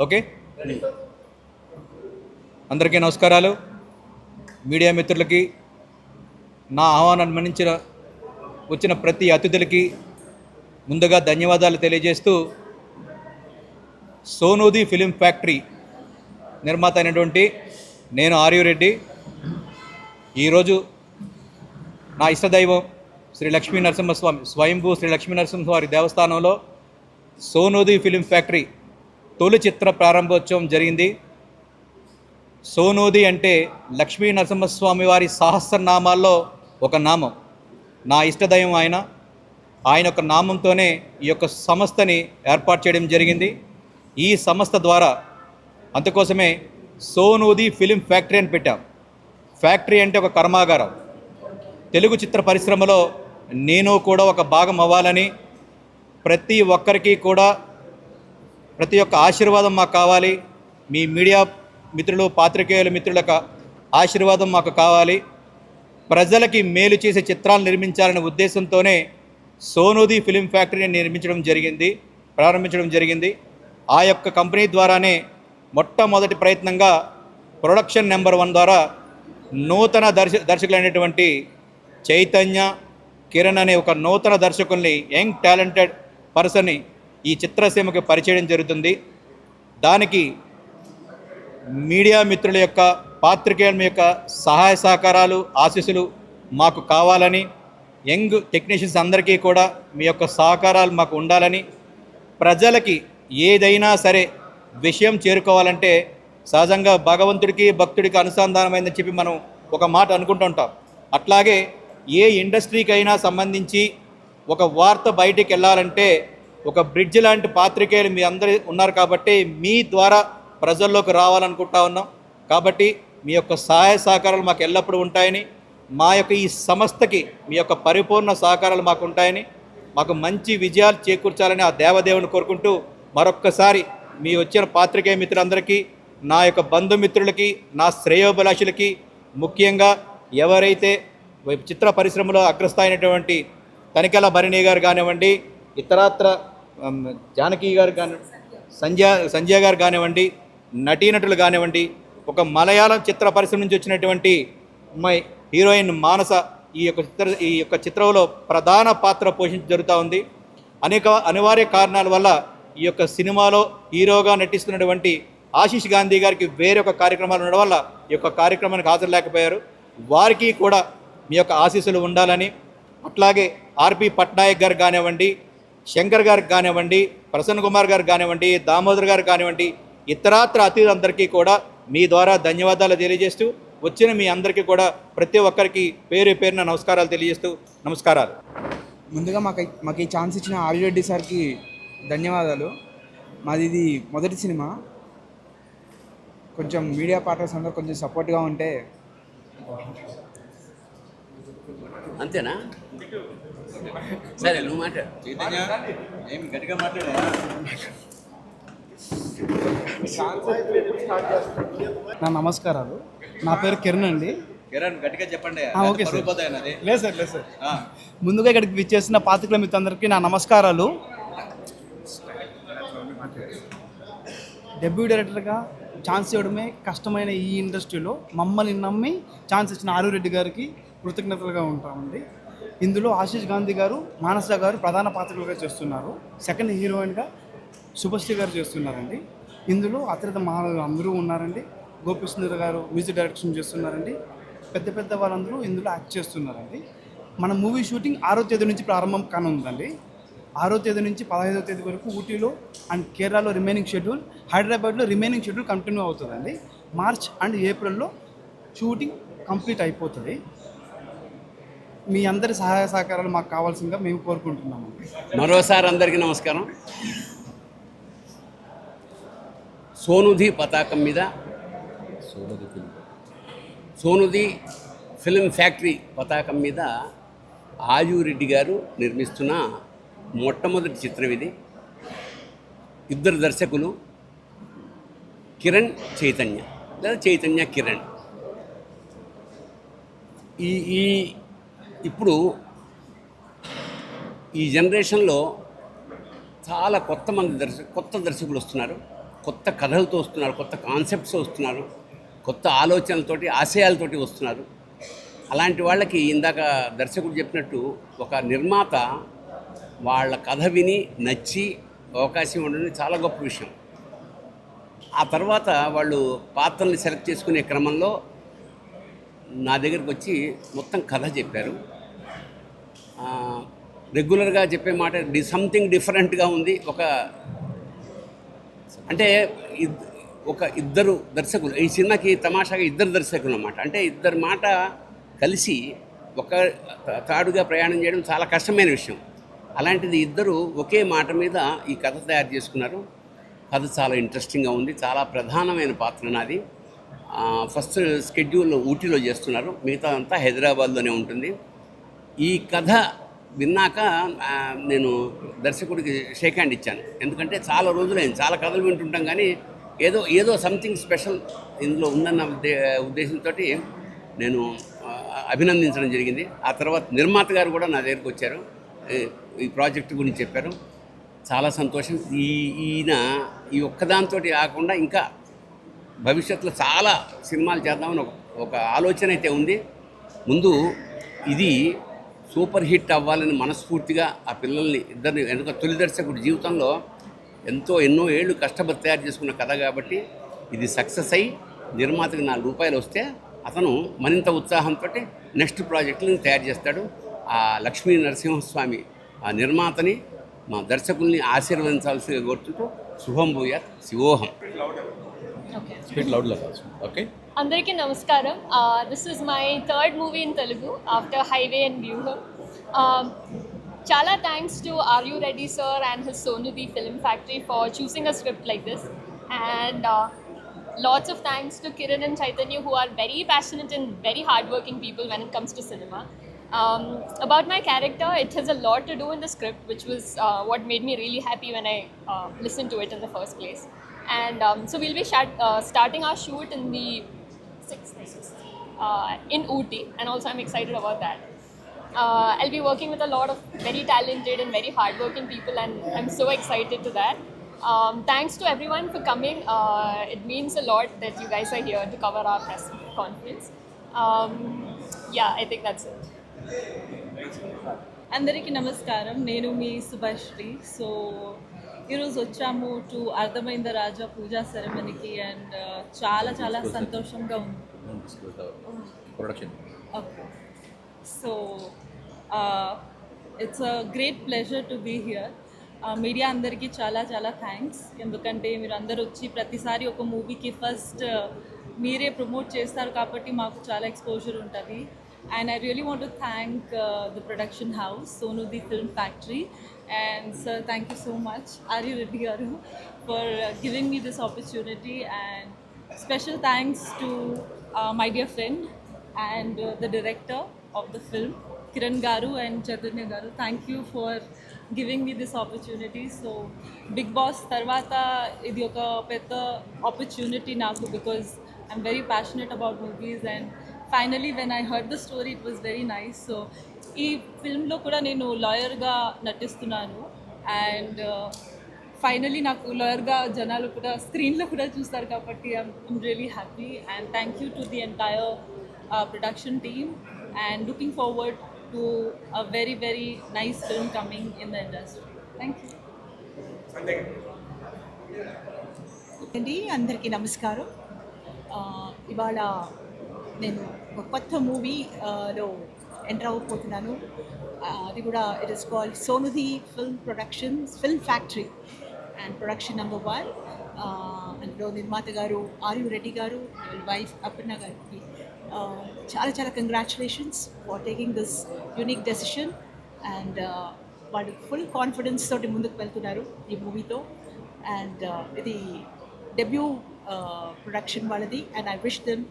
Okay, అందరికీ నమస్కారాలు. Media మిత్రులకి, నా ఆహ్వానాన్ని మన్నించిన వచ్చిన ప్రతి అతిథులకి ముందుగా ధన్యవాదాలు తెలియజేస్తూ, సోనూది ఫిలిం ఫ్యాక్టరీ నిర్మాత అయినటువంటి నేను ఆర్యురెడ్డి ఈరోజు నా ఇష్టదైవం శ్రీ లక్ష్మీ నరసింహస్వామి స్వయంభూ శ్రీ లక్ష్మీ నరసింహస్వామి దేవస్థానంలో సోనూది ఫిలిం ఫ్యాక్టరీ తొలి చిత్ర ప్రారంభోత్సవం జరిగింది. సోనూది అంటే లక్ష్మీ నరసింహస్వామి వారి సహస్రనామాల్లో ఒక నామం. నా ఇష్టదైవం ఆయన యొక్క నామంతోనే ఈ యొక్క సంస్థని ఏర్పాటు చేయడం జరిగింది. ఈ సంస్థ ద్వారా అందుకోసమే సోనూది ఫిలిం ఫ్యాక్టరీ అని పెట్టాం. ఫ్యాక్టరీ అంటే ఒక కర్మాగారం. తెలుగు చిత్ర పరిశ్రమలో నేను కూడా ఒక భాగం అవ్వాలని, ప్రతి ఒక్కరికి కూడా ప్రతి ఒక్క ఆశీర్వాదం మాకు కావాలి. మీ మీడియా మిత్రులు, పాత్రికేయుల మిత్రుల ఆశీర్వాదం మాకు కావాలి. ప్రజలకి మేలు చేసే చిత్రాలు నిర్మించాలనే ఉద్దేశంతోనే సోనూది ఫిలిం ఫ్యాక్టరీని ప్రారంభించడం జరిగింది. ఆ యొక్క కంపెనీ ద్వారానే మొట్టమొదటి ప్రయత్నంగా ప్రొడక్షన్ నెంబర్ 1 ద్వారా నూతన దర్శకులైనటువంటి చైతన్య, కిరణ్ అనే ఒక నూతన దర్శకుల్ని, యంగ్ టాలెంటెడ్ పర్సన్ని ఈ చిత్రసీమకి పరిచయం జరుగుతుంది. దానికి మీడియా మిత్రుల యొక్క, పాత్రికేయుల యొక్క సహాయ సహకారాలు, ఆశీస్సులు మాకు కావాలని, యంగ్ టెక్నీషియన్స్ అందరికీ కూడా మీ యొక్క సహకారాలు మాకు ఉండాలని, ప్రజలకి ఏదైనా సరే విషయం చేరుకోవాలంటే సహజంగా భగవంతుడికి భక్తుడికి అనుసంధానమైందని చెప్పి మనం ఒక మాట అనుకుంటూ ఉంటాం. అట్లాగే ఏ ఇండస్ట్రీకి అయినా సంబంధించి ఒక వార్త బయటికి వెళ్ళాలంటే ఒక బ్రిడ్జ్ లాంటి పాత్రికేయులు మీ అందరూ ఉన్నారు కాబట్టి మీ ద్వారా ప్రజల్లోకి రావాలనుకుంటా ఉన్నాం. కాబట్టి మీ యొక్క సహాయ సహకారాలు మాకు ఎల్లప్పుడూ ఉంటాయని, మా యొక్క ఈ సంస్థకి మీ యొక్క పరిపూర్ణ సహకారాలు మాకు ఉంటాయని, మాకు మంచి విజయాలు చేకూర్చాలని ఆ దేవదేవుని కోరుకుంటూ, మరొక్కసారి మీ వచ్చిన పాత్రికేయ మిత్రులందరికీ, నా యొక్క బంధుమిత్రులకి, నా శ్రేయోభిలాషులకి, ముఖ్యంగా ఎవరైతే చిత్ర పరిశ్రమలో అగ్రస్థాయినటువంటి తనికెల భరణి గారు కానివ్వండి, ఇతరత్ర జానకి గారు కానివ్వండి, సంజయ్ గారు కానివ్వండి, నటీనటులు కానివ్వండి, ఒక మలయాళం చిత్ర పరిశ్రమ నుంచి వచ్చినటువంటి అమ్మాయి హీరోయిన్ మానస ఈ యొక్క చిత్రంలో ప్రధాన పాత్ర జరుగుతూ ఉంది. అనేక అనివార్య కారణాల వల్ల ఈ యొక్క సినిమాలో హీరోగా నటిస్తున్నటువంటి ఆశీష్ గాంధీ గారికి వేరొక కార్యక్రమాలు ఉండడం వల్ల ఈ యొక్క కార్యక్రమానికి హాజరులేకపోయారు. వారికి కూడా మీ యొక్క ఆశీస్సులు ఉండాలని, అట్లాగే ఆర్పి పట్నాయక్ గారు కానివ్వండి, శంకర్ గారికి కానివ్వండి, ప్రసన్న కుమార్ గారు కానివ్వండి, దామోదర్ గారు కానివ్వండి, ఇతరాత్ర అతిథులందరికీ కూడా మీ ద్వారా ధన్యవాదాలు తెలియజేస్తూ, వచ్చిన మీ అందరికీ కూడా ప్రతి ఒక్కరికి పేరు పేరున నమస్కారాలు తెలియజేస్తూ, నమస్కారాలు. ముందుగా మాకు ఈ ఛాన్స్ ఇచ్చిన ఆర్యురెడ్డి సార్కి ధన్యవాదాలు. మాది ఇది మొదటి సినిమా. కొంచెం మీడియా పార్ట్నర్స్ అందరూ కొంచెం సపోర్ట్గా ఉంటే. అంతేనా? సరే, నువ్వు మాట్లాడు. ఏం గట్టిగా మాట్లాడా? నా నమస్కారాలు. నా పేరు కిరణ్ అండి. కిరణ్, గట్టిగా చెప్పండి. Okay sir. లేదు సార్. ముందుగా ఇక్కడికి విచ్చేసిన పాత్రికేయుల మిత్రులందరికీ నా నమస్కారాలు. డెబ్యూ డైరెక్టర్గా ఛాన్స్ ఇవ్వడమే కష్టమైన ఈ ఇండస్ట్రీలో మమ్మల్ని నమ్మి ఛాన్స్ ఇచ్చిన ఆర్యురెడ్డి గారికి కృతజ్ఞతలుగా ఉంటామండి. ఇందులో ఆశీష్ గాంధీ గారు, మానస గారు ప్రధాన పాత్రలుగా చేస్తున్నారు. సెకండ్ హీరోయిన్గా శుభశ్రీ గారు చేస్తున్నారండి. ఇందులో అతిరథ మహారాజు అందరూ ఉన్నారండి. గోపిసుందర్ గారు మ్యూజిక్ డైరెక్షన్ చేస్తున్నారండి. పెద్ద వాళ్ళందరూ ఇందులో యాక్ట్ చేస్తున్నారండి. మన మూవీ షూటింగ్ 6వ తేదీ నుంచి ప్రారంభం కానుందండి. 6వ తేదీ నుంచి 15వ తేదీ వరకు ఊటీలో అండ్ కేరళలో రిమైనింగ్ షెడ్యూల్, హైదరాబాద్లో రిమైనింగ్ షెడ్యూల్ కంటిన్యూ అవుతుందండి. మార్చ్ అండ్ ఏప్రిల్లో షూటింగ్ కంప్లీట్ అయిపోతుంది. మీ అందరి సహాయ సహకారాలు మాకు కావాల్సిందిగా మేము కోరుకుంటున్నాము. మరోసారి అందరికీ నమస్కారం. సోనూది పతాకం మీద సోనూది ఫిలిం ఫ్యాక్టరీ పతాకం మీద ఆర్యురెడ్డి గారు నిర్మిస్తున్న మొట్టమొదటి చిత్రం ఇది. ఇద్దరు దర్శకులు, కిరణ్ చైతన్య లేదా చైతన్య కిరణ్. ఇప్పుడు ఈ జనరేషన్లో చాలా కొత్త దర్శకులు వస్తున్నారు, కొత్త కథలతో వస్తున్నారు, కొత్త కాన్సెప్ట్స్ వస్తున్నారు, కొత్త ఆలోచనలతోటి, ఆశయాలతోటి వస్తున్నారు. అలాంటి వాళ్ళకి ఇందాక దర్శకుడు చెప్పినట్టు ఒక నిర్మాత వాళ్ళ కథ విని నచ్చి అవకాశం ఉండడం చాలా గొప్ప విషయం. ఆ తర్వాత వాళ్ళు పాత్రల్ని సెలెక్ట్ చేసుకునే క్రమంలో నా దగ్గరికి వచ్చి మొత్తం కథ చెప్పారు. రెగ్యులర్గా చెప్పే మాట సంథింగ్ డిఫరెంట్గా ఉంది. ఒక ఇద్దరు దర్శకులు, ఈ సినిమాకి తమాషాగా ఇద్దరు దర్శకులు అన్నమాట. అంటే ఇద్దరు మాట కలిసి ఒక తాడుగా ప్రయాణం చేయడం చాలా కష్టమైన విషయం. అలాంటిది ఇద్దరు ఒకే మాట మీద ఈ కథ తయారు చేసుకున్నారు. కథ చాలా ఇంట్రెస్టింగ్గా ఉంది. చాలా ప్రధానమైన పాత్ర నాది. ఫస్ట్ స్కెడ్యూల్ ఊటీలో చేస్తున్నారు, మిగతా అంతా హైదరాబాద్లోనే ఉంటుంది. ఈ కథ విన్నాక నేను దర్శకుడికి షేక్ హ్యాండ్ ఇచ్చాను. ఎందుకంటే చాలా రోజులైంది, చాలా కథలు వింటుంటాం, కానీ ఏదో సంథింగ్ స్పెషల్ ఇందులో ఉందన్న ఉద్దేశంతో నేను అభినందించడం జరిగింది. ఆ తర్వాత నిర్మాత గారు కూడా నా దగ్గరికి వచ్చారు, ఈ ప్రాజెక్టు గురించి చెప్పారు. చాలా సంతోషం. ఈయన ఈ ఒక్కదాంతో కాకుండా ఇంకా భవిష్యత్తులో చాలా సినిమాలు చేద్దామని ఒక ఆలోచన అయితే ఉంది. ముందు ఇది సూపర్ హిట్ అవ్వాలని మనస్ఫూర్తిగా ఆ పిల్లల్ని ఇద్దరిని, ఎందుకంటే తొలి దర్శకుడి జీవితంలో ఎన్నో ఏళ్ళు కష్టపడి తయారు చేసుకున్న కథ కాబట్టి ఇది సక్సెస్ అయ్యి నిర్మాతకి ₹4 వస్తే అతను మరింత ఉత్సాహంతో నెక్స్ట్ ప్రాజెక్టులను తయారు చేస్తాడు. ఆ లక్ష్మీ నరసింహస్వామి ఆ నిర్మాతని, మా దర్శకుల్ని ఆశీర్వదించాల్సిగా కోరుతుంటూ శుభం భూయాత్, శివోహం. ఓకే, అందరికీ నమస్కారం. This is my third movie in Telugu after highway and వ్యూహం. Chala thanks to Are You Ready sir and his Sonudi Film Factory for choosing a script like this, and lots of thanks to Kiran and Chaitanya, who are very passionate and very hardworking people when it comes to cinema. About my character, it has a lot to do in the script, which was what made me really happy when I listened to it in the first place. And so we'll be starting our shoot in the 6th in Ooty, and also I'm excited about that. I'll be working with a lot of very talented and very hardworking people, and I'm so excited to that. Thanks to everyone for coming. It means a lot that you guys are here to cover our press conference. Yeah, I think that's it. అందరికీ నమస్కారం. నేను మీ Subhashri. So ఈరోజు వచ్చాము to అర్థమైంద Raja Pooja సెరమనీకి, and చాలా చాలా సంతోషంగా ఉంది. Okay, so it's a great pleasure to be here. Media అందరికీ చాలా చాలా థ్యాంక్స్, ఎందుకంటే మీరు అందరు వచ్చి ప్రతిసారి ఒక మూవీకి ఫస్ట్ మీరే ప్రమోట్ చేస్తారు కాబట్టి మాకు చాలా ఎక్స్పోజర్ ఉంటుంది. And I really want to thank the production house, Sonudi Film Factory. And sir, thank you so much, Are You Ready garu, for giving me this opportunity. And special thanks to my dear friend and the director of the film, Kiran garu and Chaitanya garu. Thank you for giving me this opportunity. So Big Boss tarvata idi oka pedda opportunity naku, because I'm very passionate about movies, and finally when I heard the story it was very nice. So ఈ ఫిల్మ్లో కూడా నేను లాయర్గా నటిస్తున్నాను, and finally నాకు లాయర్గా జనాలు కూడా స్క్రీన్లో కూడా చూస్తారు కాబట్టి I'm really happy. And thank you to the entire production team, and looking forward to a very very nice film coming in the industry. Thank you అండి. అందరికీ నమస్కారం. ఇవాళ నేను ఒక కొత్త మూవీలో ఎంటర్ అవ్వబోతున్నాను. అది కూడా it is called Sonudi film productions film factory and production number 1. అందులో నిర్మాత గారు ఆర్ యు రెడ్డి గారు, వైఫ్ అపర్ణ గారికి చాలా చాలా congratulations for taking this unique decision. And వాళ్ళు ఫుల్ కాన్ఫిడెన్స్ తోటి ముందుకు వెళ్తున్నారు ఈ మూవీతో. అండ్ ఇది డెబ్యూ ప్రొడక్షన్ వాళ్ళది, and I wish them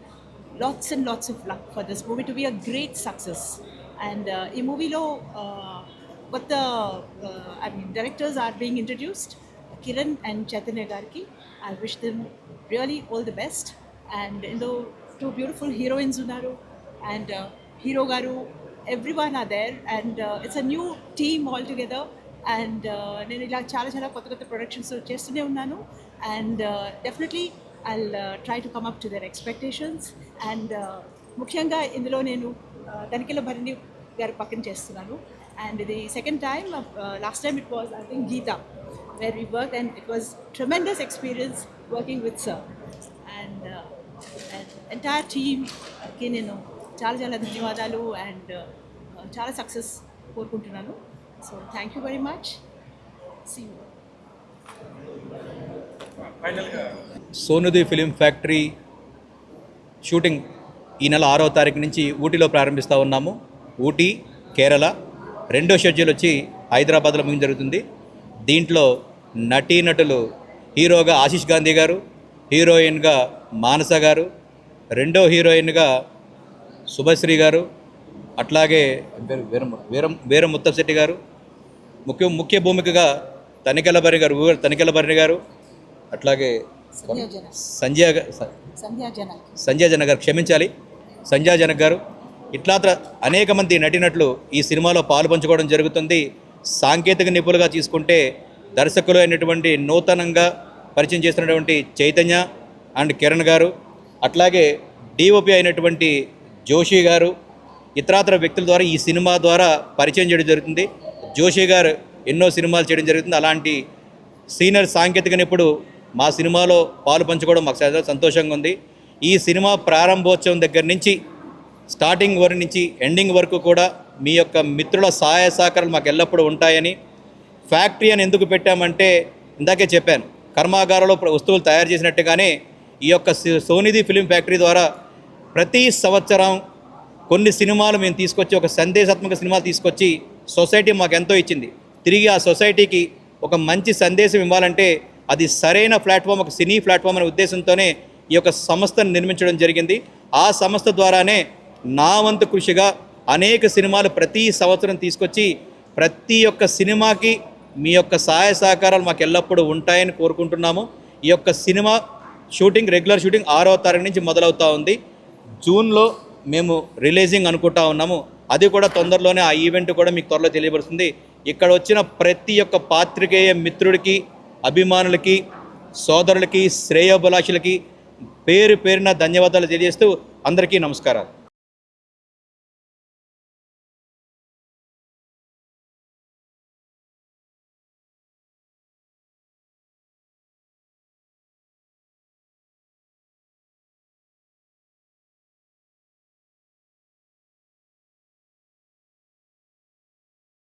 lots and lots of luck for this movie to be a great success. And ee movie lo what the directors are being introduced, Kiran and Chaitanya gariki. I wish them really all the best. And in the two beautiful heroines unnaru, and hero garu, everyone are there, and it's a new team all together. And nenu ila chala kotta productions chestune unnanu, and definitely I'll try to come up to their expectations. And ముఖ్యంగా ఇందులో నేను తనికెళ్ళ భరణి గారి పక్కన చేస్తున్నాను. And ఇది second time. Last time it was I think Geetha where we work and it was tremendous experience working with sir and entire టీమ్కి నేను చాలా చాలా ధన్యవాదాలు అండ్ చాలా సక్సెస్ కోరుకుంటున్నాను. So thank you very much. See you. Sonudi film factory shooting ఈ నెల 6వ తారీఖు నుంచి ఊటీలో ప్రారంభిస్తూ ఉన్నాము. ఊటీ, కేరళ. రెండో షెడ్యూల్ వచ్చి హైదరాబాద్లో ముగింపు జరుగుతుంది. దీంట్లో నటీనటులు హీరోగా ఆశీష్ గాంధీ గారు, హీరోయిన్గా మానస గారు, రెండో హీరోయిన్గా శుభశ్రీ గారు, అట్లాగే వీర ముత్తశెట్టి గారు, ముఖ్య భూమికగా తనికెళ్ళ భరణి గారు, అట్లాగే సంజయ్ జనక్ గారు, క్షమించాలి, సంజయ్ జనక్ గారు, ఇట్లా అనేక మంది నటీనటులు ఈ సినిమాలో పాలు పంచుకోవడం జరుగుతుంది. సాంకేతిక నిపుణులుగా తీసుకుంటే దర్శకులు అయినటువంటి నూతనంగా పరిచయం చేస్తున్నటువంటి చైతన్య అండ్ కిరణ్ గారు, అట్లాగే డిఓపి అయినటువంటి జోషి గారు, ఇతరాతర వ్యక్తుల ద్వారా ఈ సినిమా ద్వారా పరిచయం చేయడం జరుగుతుంది. జోషి గారు ఎన్నో సినిమాలు చేయడం జరుగుతుంది. అలాంటి సీనియర్ సాంకేతిక నిపుణుడు మా సినిమాలో పాలు పంచుకోవడం మాకు చాలా సంతోషంగా ఉంది. ఈ సినిమా ప్రారంభోత్సవం దగ్గర నుంచి స్టార్టింగ్ వరకు నుంచి ఎండింగ్ వరకు కూడా మీ యొక్క మిత్రుల సహాయ సహకారాలు మాకు ఎల్లప్పుడూ ఉంటాయని, ఫ్యాక్టరీ అని ఎందుకు పెట్టామంటే ఇందాకే చెప్పాను, కర్మాగారంలో వస్తువులు తయారు చేసినట్టుగానే ఈ యొక్క సోనిది ఫిలిం ఫ్యాక్టరీ ద్వారా ప్రతి సంవత్సరం కొన్ని సినిమాలు మేము తీసుకొచ్చి ఒక సందేశాత్మక సినిమాలు తీసుకొచ్చి సొసైటీ మాకు ఎంతో ఇచ్చింది. తిరిగి ఆ సొసైటీకి ఒక మంచి సందేశం ఇవ్వాలంటే అది సరైన ప్లాట్ఫామ్, ఒక సినీ ప్లాట్ఫామ్ అనే ఉద్దేశంతోనే ఈ యొక్క సంస్థను నిర్మించడం జరిగింది. ఆ సంస్థ ద్వారానే నా వంతు కృషిగా అనేక సినిమాలు ప్రతి సంవత్సరం తీసుకొచ్చి ప్రతి ఒక్క సినిమాకి మీ యొక్క సహాయ సహకారాలు మాకు ఎల్లప్పుడూ ఉంటాయని కోరుకుంటున్నాము. ఈ యొక్క సినిమా షూటింగ్, రెగ్యులర్ షూటింగ్ 6వ తారీఖు నుంచి మొదలవుతూ ఉంది. జూన్లో మేము రిలీజింగ్ అనుకుంటా ఉన్నాము. అది కూడా తొందరలోనే, ఆ ఈవెంట్ కూడా మీకు త్వరలో తెలియబడుతుంది. ఇక్కడ వచ్చిన ప్రతి ఒక్క పాత్రికేయ మిత్రుడికి, అభిమానులకి, సోదరులకి, శ్రేయోభిలాషులకి పేరు పేరున ధన్యవాదాలు తెలియజేస్తూ అందరికీ నమస్కారాలు.